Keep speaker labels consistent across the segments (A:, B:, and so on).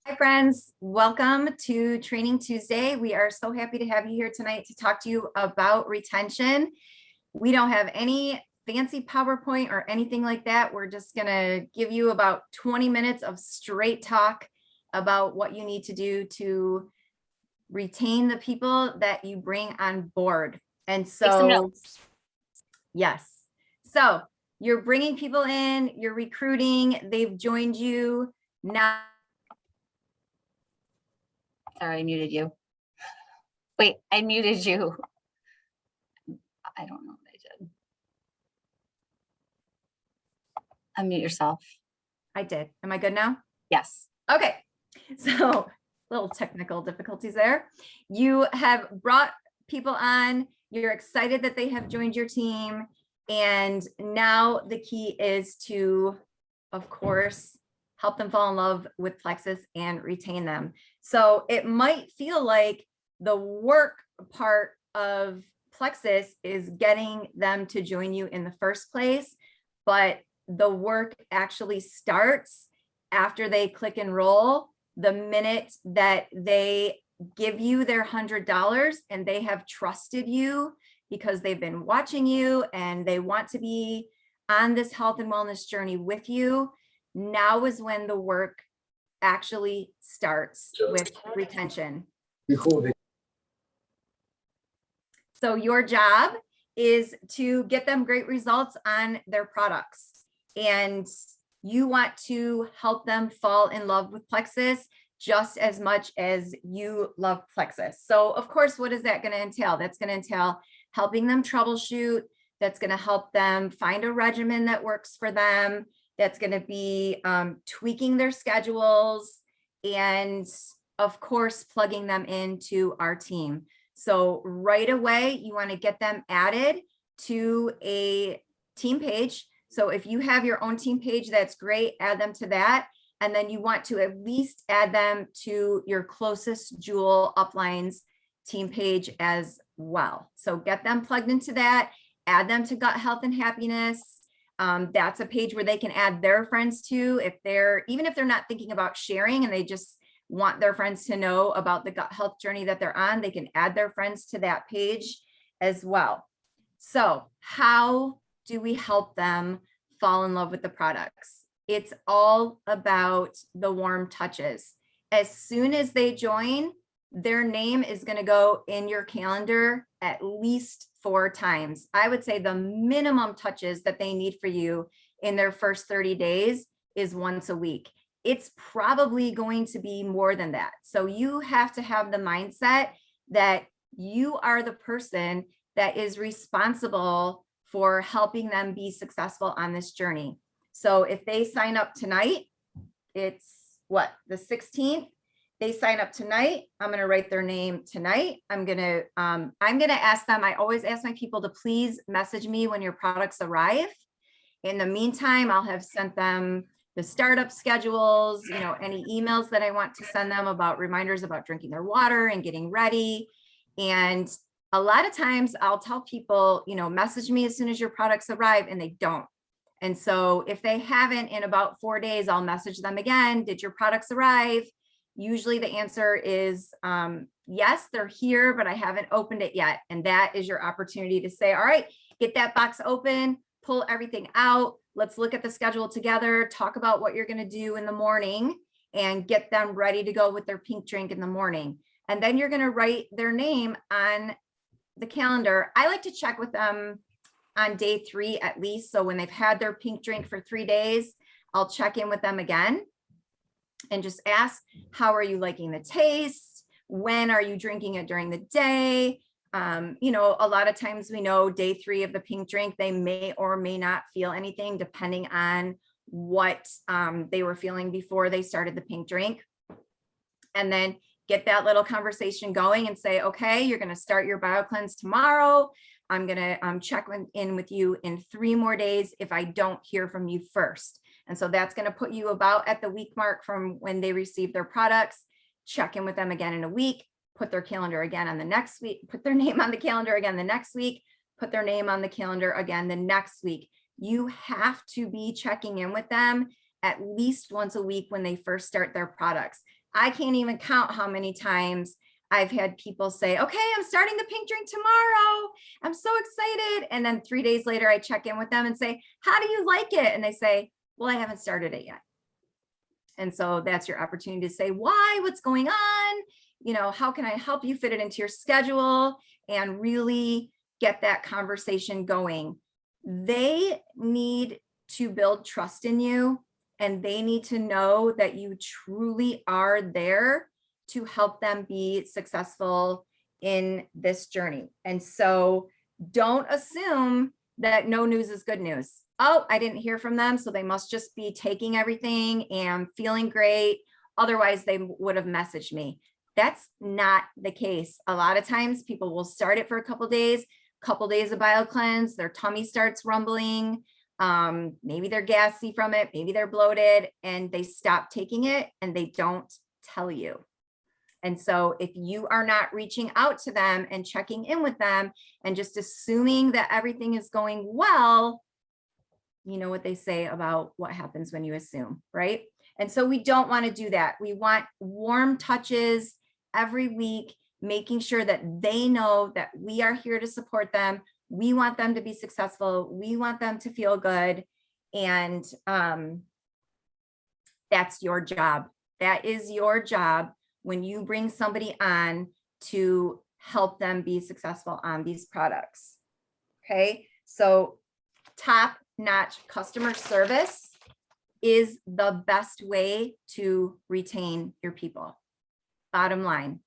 A: Hi, friends. Welcome to Training Tuesday. We are so happy to have you here tonight to talk to you about retention. We don't have any fancy PowerPoint or anything like that. We're just going to give you about 20 minutes of straight talk about what you need to do to retain the people that you bring on board. And
B: Take some
A: so,
B: notes.
A: yes. So you're bringing people in, you're recruiting, they've joined you. Now,
B: Sorry, I muted you. Wait, I muted you. I don't know what I did. Unmute yourself.
A: I did. Am I good now?
B: Yes.
A: Okay. So little technical difficulties there. You have brought people on. You're excited that they have joined your team. And now the key is to, of course, help them fall in love with Plexus and retain them. So it might feel like the work part of Plexus is getting them to join you in the first place, but the work actually starts after they click enroll, the minute that they give you their $100 and they have trusted you because they've been watching you and they want to be on this health and wellness journey with you. Now is when the work actually starts with retention. So your job is to get them great results on their products, and you want to help them fall in love with Plexus just as much as you love Plexus. So of course, what is that going to entail? That's going to entail helping them troubleshoot. That's going to help them find a regimen that works for them. That's going to be tweaking their schedules and, of course, plugging them into our team. So right away, you want to get them added to a team page. So if you have your own team page, that's great. Add them to that. And then you want to at least add them to your closest Jewel uplines team page as well. So get them plugged into that, add them to Gut Health and Happiness. That's a page where they can add their friends to, even if they're not thinking about sharing and they just want their friends to know about the gut health journey that they're on, they can add their friends to that page as well. So how do we help them fall in love with the products? It's all about the warm touches. As soon as they join, their name is going to go in your calendar at least 4 times. I would say the minimum touches that they need for you in their first 30 days is once a week. It's probably going to be more than that. So you have to have the mindset that you are the person that is responsible for helping them be successful on this journey. So if they sign up tonight, it's what, the 16th? They sign up tonight. I'm going to write their name tonight. I'm going to ask them. I always ask my people to please message me when your products arrive. In the meantime, I'll have sent them the startup schedules, any emails that I want to send them about reminders about drinking their water and getting ready. And a lot of times I'll tell people, message me as soon as your products arrive, and they don't. And so if they haven't in about 4 days, I'll message them again. Did your products arrive? Usually the answer is yes, they're here, but I haven't opened it yet. And that is your opportunity to say, all right, get that box open, pull everything out. Let's look at the schedule together, talk about what you're going to do in the morning, and get them ready to go with their pink drink in the morning. And then you're going to write their name on the calendar. I like to check with them on day 3 at least. So when they've had their pink drink for 3 days, I'll check in with them again and just ask, how are you liking the taste? When are you drinking it during the day? A lot of times we know day 3 of the pink drink, they may or may not feel anything depending on what they were feeling before they started the pink drink. And then get that little conversation going and say, okay, you're going to start your BioCleanse tomorrow. I'm going to check in with you in 3 more days if I don't hear from you first. And so that's going to put you about at the week mark from when they receive their products. Check in with them again in a week, put their calendar again on the next week, put their name on the calendar again the next week, put their name on the calendar again the next week. You have to be checking in with them at least once a week when they first start their products. I can't even count how many times I've had people say, okay, I'm starting the pink drink tomorrow. I'm so excited. And then 3 days later, I check in with them and say, how do you like it? And they say, well, I haven't started it yet. And so that's your opportunity to say, why, what's going on? You know, how can I help you fit it into your schedule and really get that conversation going? They need to build trust in you, and they need to know that you truly are there to help them be successful in this journey. And so don't assume that no news is good news. Oh, I didn't hear from them, so they must just be taking everything and feeling great. Otherwise, they would have messaged me. That's not the case. A lot of times people will start it for a couple of days of bio cleanse, their tummy starts rumbling. Maybe they're gassy from it, maybe they're bloated, and they stop taking it and they don't tell you. And so if you are not reaching out to them and checking in with them and just assuming that everything is going well, you know what they say about what happens when you assume, right? And so we don't want to do that. We want warm touches every week, making sure that they know that we are here to support them. We want them to be successful. We want them to feel good. And that's your job. That is your job when you bring somebody on to help them be successful on these products. Okay, so top-notch customer service is the best way to retain your people. Bottom line,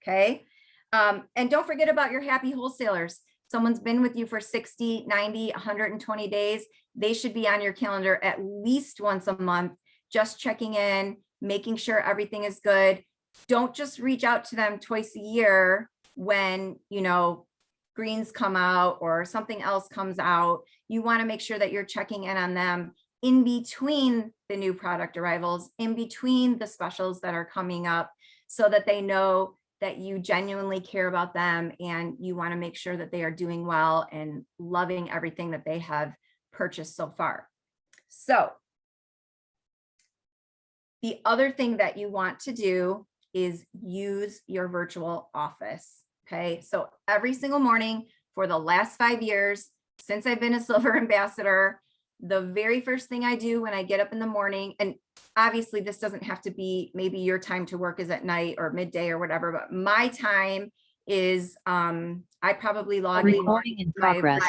A: okay? And don't forget about your happy wholesalers. Someone's been with you for 60, 90, 120 days. They should be on your calendar at least once a month, just checking in, making sure everything is good. Don't just reach out to them twice a year when, you know, greens come out or something else comes out. You want to make sure that you're checking in on them in between the new product arrivals, in between the specials that are coming up, so that they know that you genuinely care about them and you want to make sure that they are doing well and loving everything that they have purchased so far. So the other thing that you want to do is use your virtual office. Okay, so every single morning for the last 5 years, since I've been a silver ambassador, the very first thing I do when I get up in the morning, and obviously this doesn't have to be, maybe your time to work is at night or midday or whatever, but my time is, I probably log in my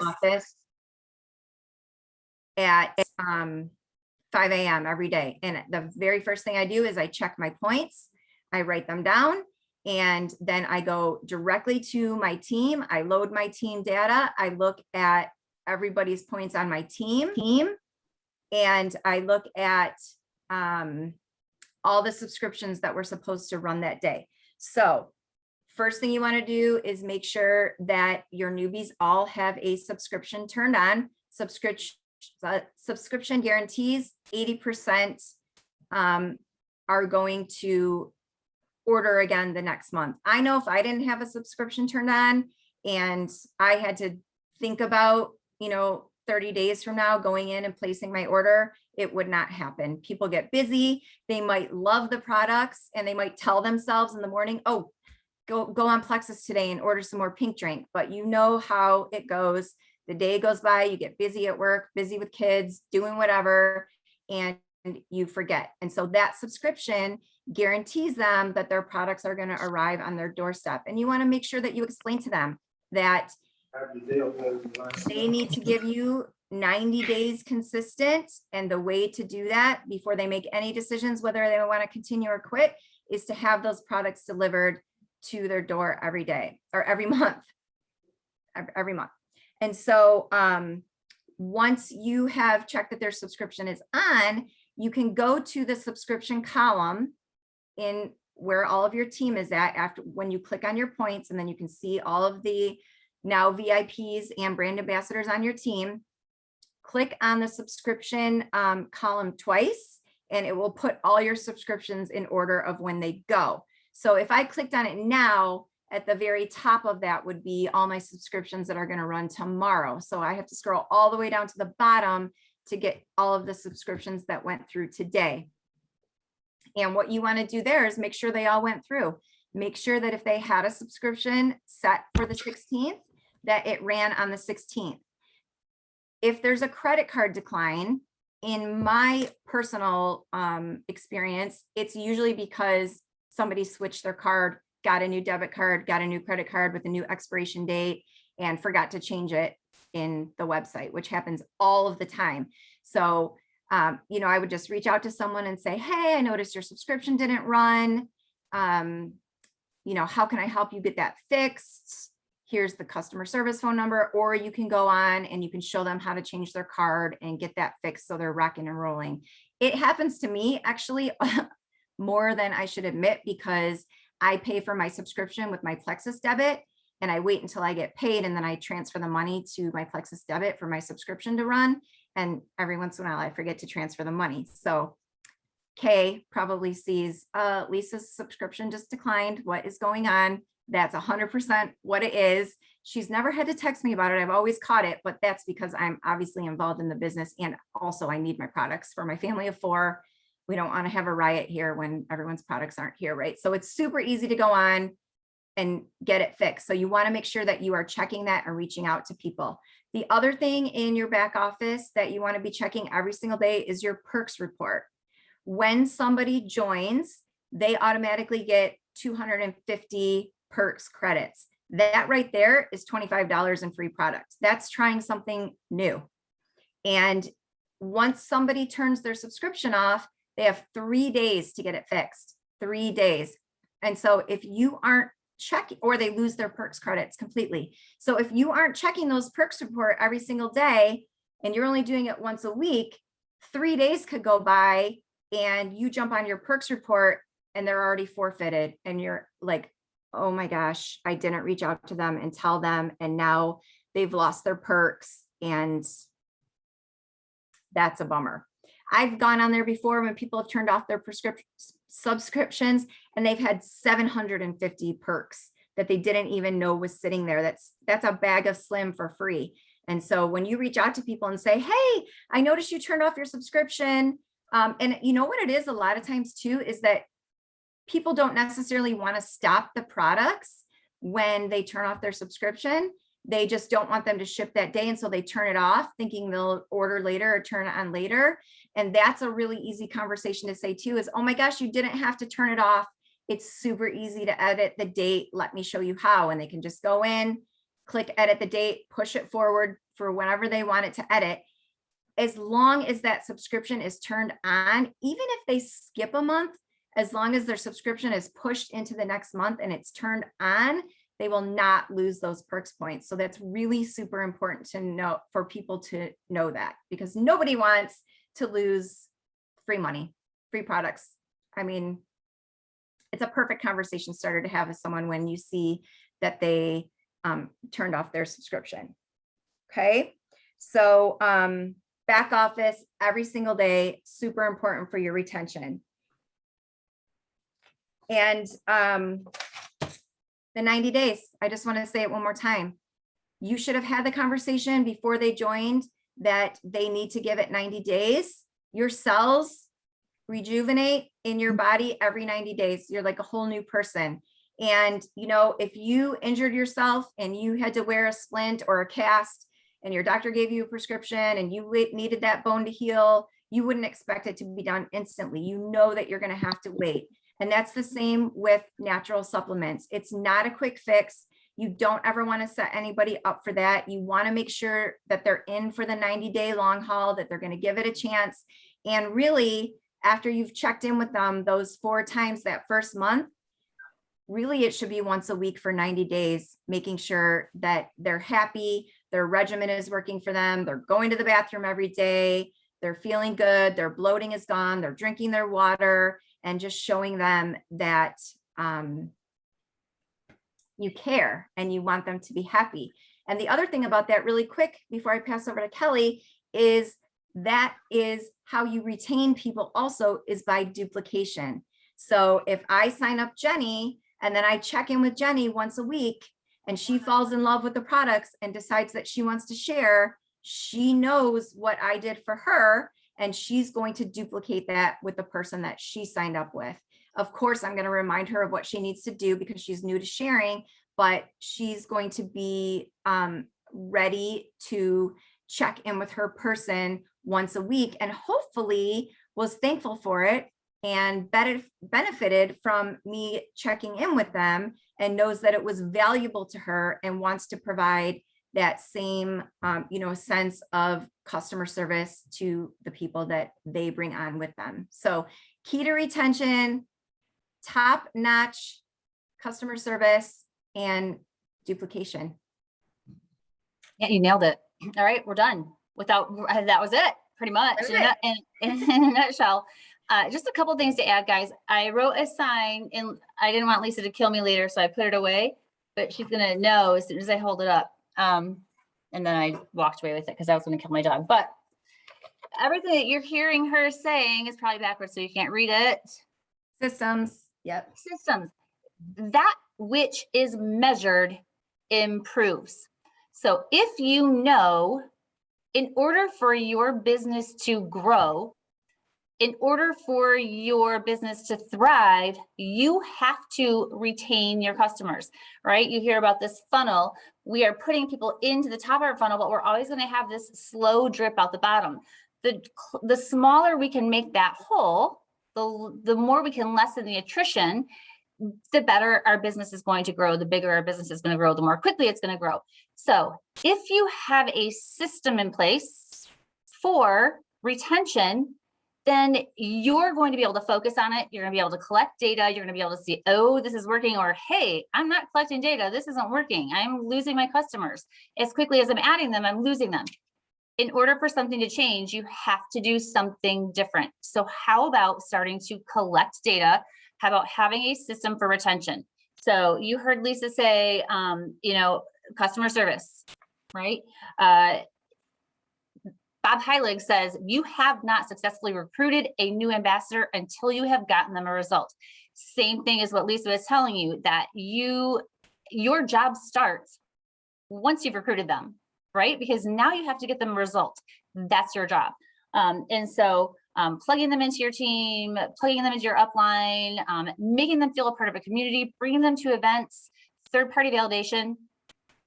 A: office at 5 a.m. every day. And the very first thing I do is I check my points, I write them down, and then I go directly to my team. I load my team data. I look at everybody's points on my team, and I look at all the subscriptions that we're supposed to run that day. So first thing you want to do is make sure that your newbies all have a subscription turned on. Subscription guarantees 80% are going to order again the next month. I know if I didn't have a subscription turned on and I had to think about, you know, 30 days from now going in and placing my order, it would not happen. People get busy. They might love the products and they might tell themselves in the morning, oh, go on Plexus today and order some more pink drink. But you know how it goes. The day goes by, you get busy at work, busy with kids, doing whatever, and you forget. And so that subscription guarantees them that their products are going to arrive on their doorstep. And you want to make sure that you explain to them that they need to give you 90 days consistent. And the way to do that before they make any decisions, whether they want to continue or quit, is to have those products delivered to their door every day or every month, every month. And so once you have checked that their subscription is on, you can go to the subscription column in where all of your team is at after when you click on your points, and then you can see all of the now VIPs and brand ambassadors on your team. Click on the subscription column twice, and it will put all your subscriptions in order of when they go. So if I clicked on it now, at the very top of that would be all my subscriptions that are going to run tomorrow. So I have to scroll all the way down to the bottom to get all of the subscriptions that went through today. And what you want to do there is make sure they all went through. Make sure that if they had a subscription set for the 16th, that it ran on the 16th. If there's a credit card decline, in my personal experience, it's usually because somebody switched their card, got a new debit card, got a new credit card with a new expiration date, and forgot to change it in the website, which happens all of the time. So, I would just reach out to someone and say, hey, I noticed your subscription didn't run. How can I help you get that fixed? Here's the customer service phone number, or you can go on and you can show them how to change their card and get that fixed so they're rocking and rolling. It happens to me actually more than I should admit, because I pay for my subscription with my Plexus debit, and I wait until I get paid and then I transfer the money to my Plexus debit for my subscription to run. And every once in a while I forget to transfer the money. So Kay probably sees Lisa's subscription just declined. What is going on? That's 100% what it is. She's never had to text me about it. I've always caught it, but that's because I'm obviously involved in the business. And also I need my products for my family of 4. We don't want to have a riot here when everyone's products aren't here, right? So it's super easy to go on and get it fixed. So you want to make sure that you are checking that and reaching out to people. The other thing in your back office that you want to be checking every single day is your perks report. When somebody joins, they automatically get 250 perks credits. That right there is $25 in free products. That's trying something new. And once somebody turns their subscription off, they have 3 days to get it fixed. 3 days. And so if you aren't checking, or they lose their perks credits completely. So if you aren't checking those perks report every single day, and you're only doing it once a week, 3 days could go by and you jump on your perks report and they're already forfeited. And you're like, oh my gosh, I didn't reach out to them and tell them. And now they've lost their perks. And that's a bummer. I've gone on there before when people have turned off their subscriptions and they've had 750 perks that they didn't even know was sitting there. That's a bag of Slim for free. And so when you reach out to people and say, hey, I noticed you turned off your subscription. And you know what it is a lot of times too, is that people don't necessarily want to stop the products when they turn off their subscription. They just don't want them to ship that day. And so they turn it off thinking they'll order later or turn it on later. And that's a really easy conversation to say too, is, oh my gosh, you didn't have to turn it off. It's super easy to edit the date. Let me show you how. And they can just go in, click edit the date, push it forward for whenever they want it to edit. As long as that subscription is turned on, even if they skip a month, as long as their subscription is pushed into the next month and it's turned on, they will not lose those perks points. So that's really super important to know, for people to know that, because nobody wants to lose free money, free products. I mean, it's a perfect conversation starter to have with someone when you see that they turned off their subscription. Okay, so back office every single day, super important for your retention. And the 90 days, I just want to say it one more time. You should have had the conversation before they joined that they need to give it 90 days. Your cells rejuvenate in your body every 90 days. You're like a whole new person. And, if you injured yourself and you had to wear a splint or a cast and your doctor gave you a prescription and you needed that bone to heal, you wouldn't expect it to be done instantly. You know that you're going to have to wait. And that's the same with natural supplements. It's not a quick fix. You don't ever want to set anybody up for that. You want to make sure that they're in for the 90-day long haul, that they're going to give it a chance. And really, after you've checked in with them those 4 times that first month, really it should be once a week for 90 days, making sure that they're happy, their regimen is working for them, they're going to the bathroom every day, they're feeling good, their bloating is gone, they're drinking their water, and just showing them that you care and you want them to be happy. And the other thing about that, really quick, before I pass over to Kelly, is that is how you retain people also, is by duplication. So if I sign up Jenny and then I check in with Jenny once a week and she falls in love with the products and decides that she wants to share, she knows what I did for her. and she's going to duplicate that with the person that she signed up with. Of course, I'm going to remind her of what she needs to do because she's new to sharing, but she's going to be ready to check in with her person once a week, and hopefully was thankful for it and benefited from me checking in with them, and knows that it was valuable to her and wants to provide that same sense of customer service to the people that they bring on with them. So key to retention, top-notch customer service, and duplication.
B: Yeah, you nailed it. All right, we're done. That was it, pretty much in a nutshell. Just a couple things to add, guys. I wrote a sign, and I didn't want Lisa to kill me later, so I put it away, but she's gonna know as soon as I hold it up. And then I walked away with it because I was gonna kill my dog. But everything that you're hearing her saying is probably backwards, so you can't read it.
A: Systems. Yep.
B: Systems. That which is measured improves. So if you know, in order for your business to grow, in order for your business to thrive, you have to retain your customers, right? You hear about this funnel. We are putting people into the top of our funnel, but we're always going to have this slow drip out the bottom. The smaller we can make that hole, the more we can lessen the attrition, the better our business is going to grow. The bigger our business is going to grow, the more quickly it's going to grow. So if you have a system in place for retention, then you're going to be able to focus on it. You're going to be able to collect data. You're going to be able to see, oh, this is working, or hey, I'm not collecting data. This isn't working. I'm losing my customers. As quickly as I'm adding them, I'm losing them. In order for something to change, you have to do something different. So how about starting to collect data? How about having a system for retention? So you heard Lisa say, customer service, right? Bob Heilig says, you have not successfully recruited a new ambassador until you have gotten them a result. Same thing as what Lisa was telling you, that your job starts once you've recruited them, right? Because now you have to get them a result. That's your job. And so plugging them into your team, plugging them into your upline, making them feel a part of a community, bringing them to events, third-party validation,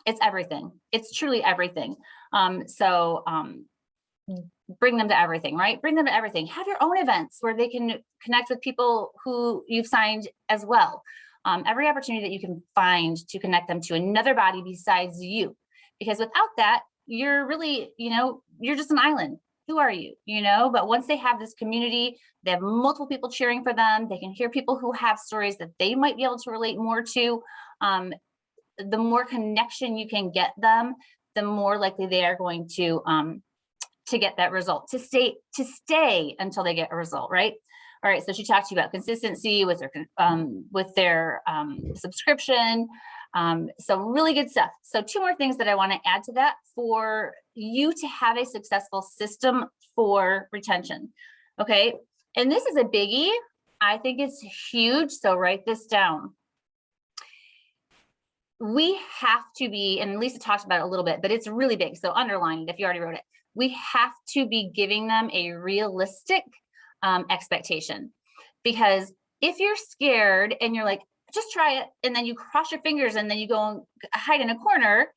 B: it's everything. It's truly everything. Bring them to everything, right? Bring them to everything. Have your own events where they can connect with people who you've signed as well. Every opportunity that you can find to connect them to another body besides you, because without that, you're really, you're just an island. Who are you? But once they have this community, they have multiple people cheering for them. They can hear people who have stories that they might be able to relate more to. The more connection you can get them, the more likely they are going to get that result, to stay until they get a result, right? All right, so she talked to you about consistency with their subscription. So really good stuff. So 2 more things that I want to add to that for you to have a successful system for retention. Okay, and this is a biggie. I think it's huge, so write this down. We have to be, and Lisa talked about it a little bit, but it's really big, so underline it if you already wrote it. We have to be giving them a realistic expectation, because if you're scared and you're like, just try it, and then you cross your fingers and then you go and hide in a corner,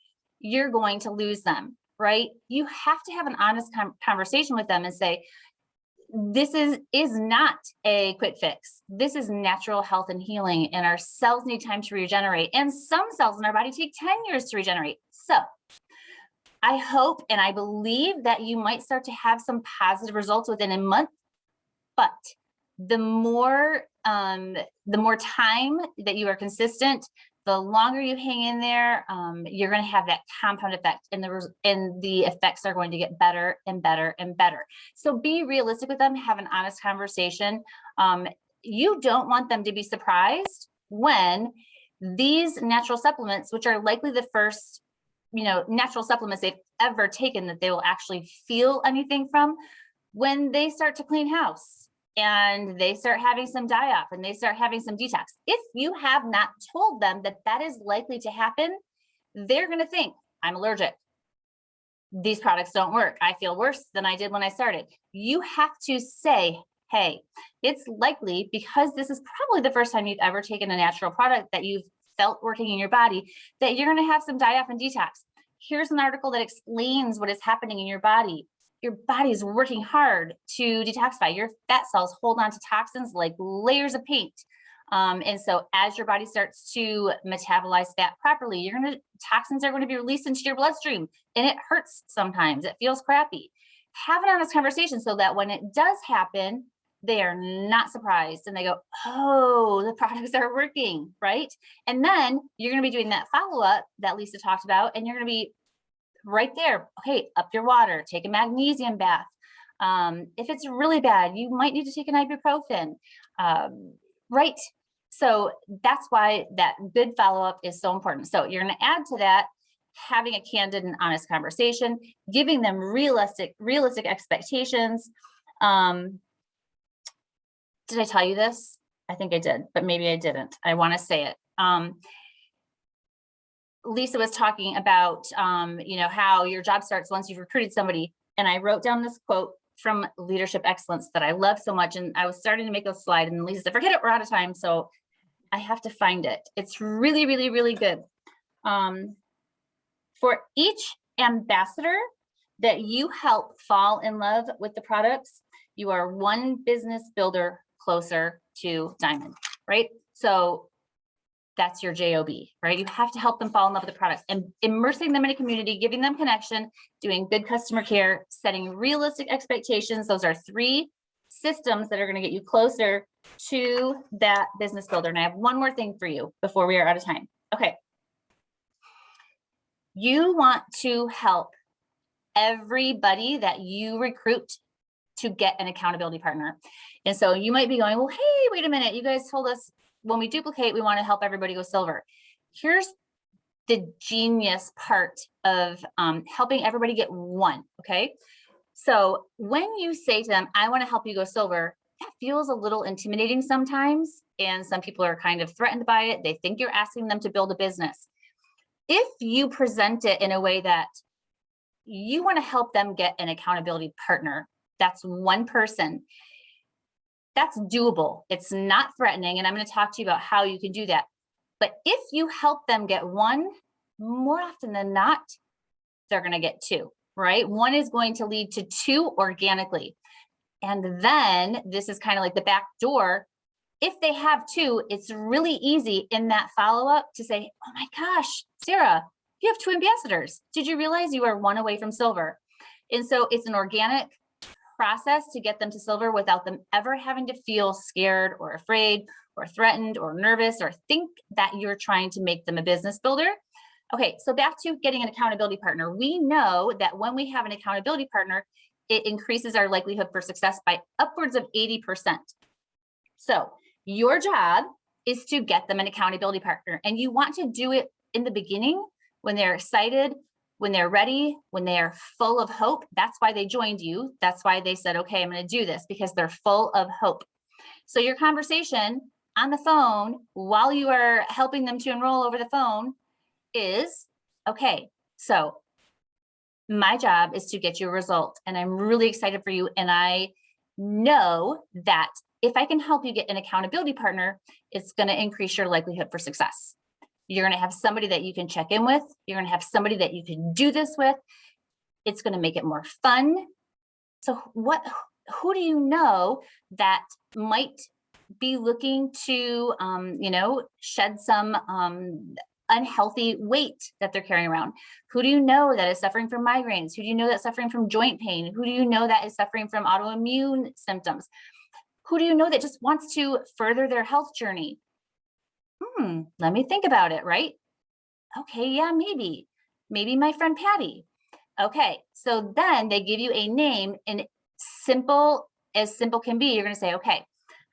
B: you're going to lose them, right? You have to have an honest conversation with them and say, this is not a quick fix. This is natural health and healing, and our cells need time to regenerate. And some cells in our body take 10 years to regenerate. So I hope and I believe that you might start to have some positive results within a month, but the more time that you are consistent, the longer you hang in there, you're going to have that compound effect, and the effects are going to get better and better and better. So be realistic with them, have an honest conversation. You don't want them to be surprised when these natural supplements, which are likely the first natural supplements they've ever taken that they will actually feel anything from, when they start to clean house and they start having some die-off and they start having some detox. If you have not told them that that is likely to happen, they're going to think, I'm allergic. these products don't work. I feel worse than I did when I started. You have to say, hey, it's likely because this is probably the first time you've ever taken a natural product that you've felt working in your body, that you're going to have some die-off and detox. Here's an article that explains what is happening in your body. Your body is working hard to detoxify. Your fat cells hold on to toxins like layers of paint. And so as your body starts to metabolize fat properly, toxins are going to be released into your bloodstream, and it hurts sometimes. It feels crappy. Have an honest conversation so that when it does happen, they are not surprised and they go, oh, the products are working, right? And then you're going to be doing that follow-up that Lisa talked about, and you're going to be right there. Okay, up your water, take a magnesium bath. If it's really bad, you might need to take an ibuprofen, right? So that's why that good follow-up is so important. So you're going to add to that having a candid and honest conversation, giving them realistic expectations. Did I tell you this? I think I did, but maybe I didn't. I want to say it. Lisa was talking about, how your job starts once you've recruited somebody. And I wrote down this quote from Leadership Excellence that I love so much. And I was starting to make a slide, and Lisa said, forget it, we're out of time. So I have to find it. It's really, really, really good. For each ambassador that you help fall in love with the products, you are one business builder closer to diamond, right? So that's your JOB, right? You have to help them fall in love with the products and immersing them in a community, giving them connection, doing good customer care, setting realistic expectations. Those are 3 systems that are going to get you closer to that business builder. And I have one more thing for you before we are out of time. Okay. You want to help everybody that you recruit to get an accountability partner. And so you might be going, well, hey, wait a minute. You guys told us when we duplicate, we want to help everybody go silver. Here's the genius part of helping everybody get one. Okay. So when you say to them, I want to help you go silver, that feels a little intimidating sometimes. And some people are kind of threatened by it. They think you're asking them to build a business. If you present it in a way that you want to help them get an accountability partner, that's one person, that's doable. It's not threatening. And I'm going to talk to you about how you can do that. But if you help them get one, more often than not, they're going to get 2, right? One is going to lead to 2 organically. And then this is kind of like the back door. If they have 2, it's really easy in that follow-up to say, oh my gosh, Sarah, you have 2 ambassadors. Did you realize you are 1 away from silver? And so it's an organic process to get them to silver without them ever having to feel scared or afraid or threatened or nervous or think that you're trying to make them a business builder. Okay, so back to getting an accountability partner. We know that when we have an accountability partner, it increases our likelihood for success by upwards of 80%. So your job is to get them an accountability partner, and you want to do it in the beginning when they're excited, when they're ready, when they are full of hope. That's why they joined you. That's why they said, okay, I'm going to do this, because they're full of hope. So your conversation on the phone while you are helping them to enroll over the phone is, okay, so my job is to get you a result, and I'm really excited for you. And I know that if I can help you get an accountability partner, it's going to increase your likelihood for success. You're going to have somebody that you can check in with. You're going to have somebody that you can do this with. It's going to make it more fun. So who do you know that might be looking to, shed some unhealthy weight that they're carrying around? Who do you know that is suffering from migraines? Who do you know that's suffering from joint pain? Who do you know that is suffering from autoimmune symptoms? Who do you know that just wants to further their health journey? Let me think about it, right? Okay, yeah, maybe my friend Patty. Okay, so then they give you a name, and simple can be, you're going to say, okay,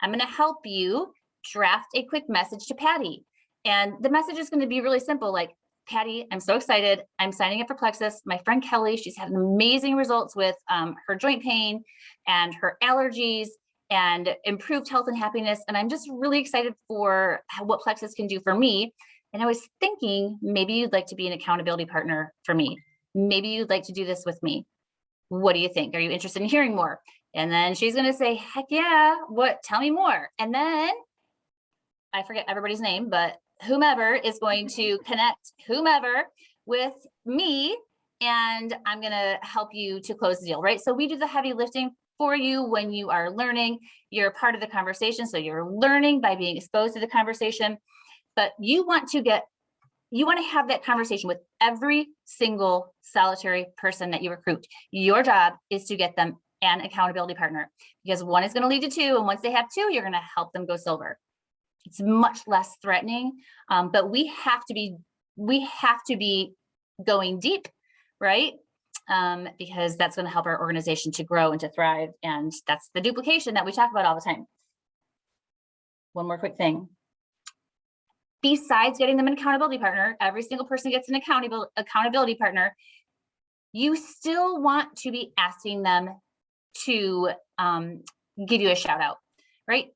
B: I'm going to help you draft a quick message to Patty. And the message is going to be really simple, like, Patty, I'm so excited. I'm signing up for Plexus. My friend Kelly, she's had amazing results with her joint pain and her allergies and improved health and happiness. And I'm just really excited for what Plexus can do for me. And I was thinking maybe you'd like to be an accountability partner for me. maybe you'd like to do this with me. What do you think? Are you interested in hearing more? And then she's going to say, heck yeah, what, tell me more. And then I forget everybody's name, but whomever is going to connect whomever with me, and I'm going to help you to close the deal, right? So we do the heavy lifting for you when you are learning. You're part of the conversation. So you're learning by being exposed to the conversation, but you want to have that conversation with every single solitary person that you recruit. Your job is to get them an accountability partner, because one is going to lead to two. And once they have two, you're going to help them go silver. It's much less threatening, but we have to be going deep, right? Because that's going to help our organization to grow and to thrive. And that's the duplication that we talk about all the time. One more quick thing. Besides getting them an accountability partner, every single person gets an accountability partner. You still want to be asking them to give you a shout out, right?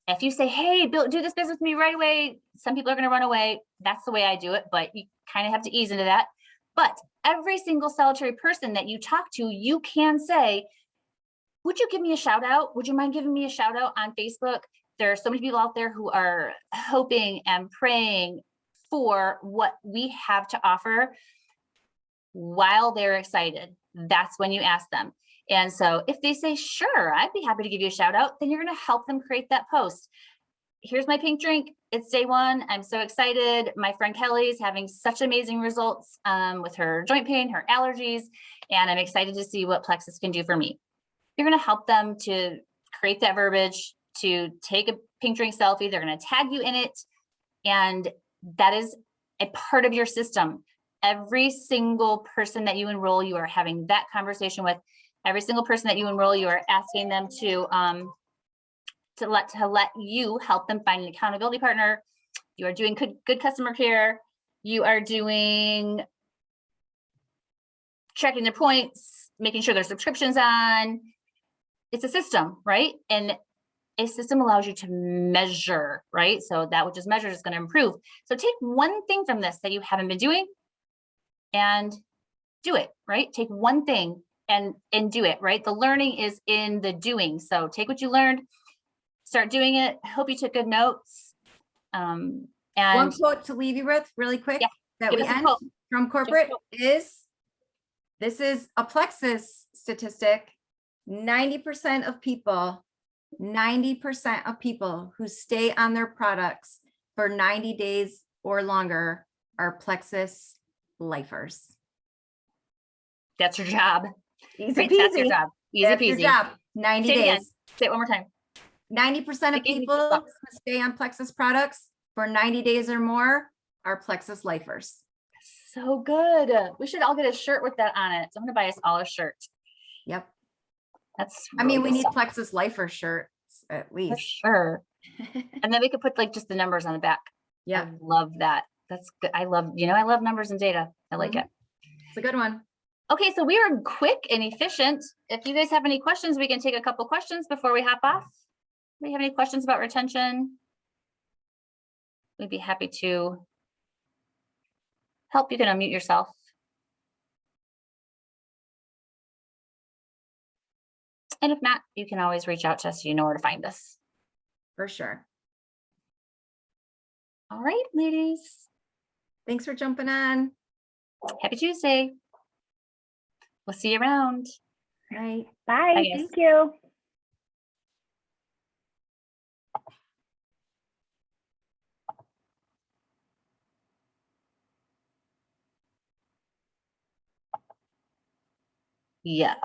B: If you say, hey, Bill, do this business with me right away, some people are going to run away. That's the way I do it, but you kind of have to ease into that. But every single solitary person that you talk to, you can say, would you give me a shout out? Would you mind giving me a shout out on Facebook? There are so many people out there who are hoping and praying for what we have to offer while they're excited. That's when you ask them. And so if they say, sure, I'd be happy to give you a shout out, then you're going to help them create that post. Here's my pink drink. It's day one. I'm so excited. My friend Kelly's having such amazing results with her joint pain, her allergies, and I'm excited to see what Plexus can do for me. You're going to help them to create that verbiage, to take a pink drink selfie. They're going to tag you in it. And that is a part of your system. Every single person that you enroll, you are having that conversation with. Every single person that you enroll, you are asking them to let you help them find an accountability partner. You are doing good customer care. You are doing checking their points, making sure their subscription's on. It's a system, right? And a system allows you to measure, right? So that which is measured is going to improve. So take one thing from this that you haven't been doing and do it, right? Take one thing and do it, right? The learning is in the doing. So take what you learned, start doing it. I hope you took good notes. And
A: one quote to leave you with really quick that we end from corporate is, this is a Plexus statistic. 90% of people who stay on their products for 90 days or longer are Plexus lifers.
B: That's your job.
A: Easy
B: Right?
A: peasy.
B: That's your job. Easy
A: That's
B: peasy.
A: your job. 90 days.
B: Say it one more time.
A: 90% of people who stay on Plexus products for 90 days or more are Plexus lifers.
B: So good. We should all get a shirt with that on it. So I'm going to buy us all a shirt.
A: Yep.
B: That's
A: I mean, we need
B: stuff.
A: Plexus lifer shirts at least.
B: For sure. And then we could put like just the numbers on the back.
A: Yeah.
B: I love that. That's good. I love numbers and data. I like it.
A: It's a good one.
B: Okay, so we were quick and efficient. If you guys have any questions, we can take a couple questions before we hop off. Do we have any questions about retention? We'd be happy to help. You can unmute yourself. And if not, you can always reach out to us so you know where to find us.
A: For sure.
B: All right, ladies.
A: Thanks for jumping on.
B: Happy Tuesday. We'll see you around.
A: All right.
C: Bye.
B: Bye,
C: Thank you.
B: Yeah.